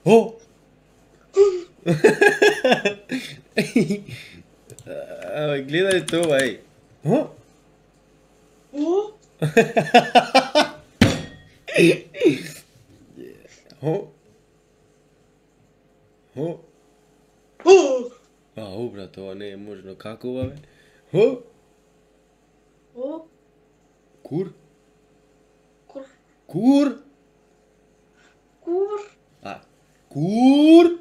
Ho! Gledaj to, ej. Ho! O, Ho! Ho! o, A, brate, ovo nije možno. Kako ovo je? Ho! o, Kur? kur, Kur? kur, A, kur?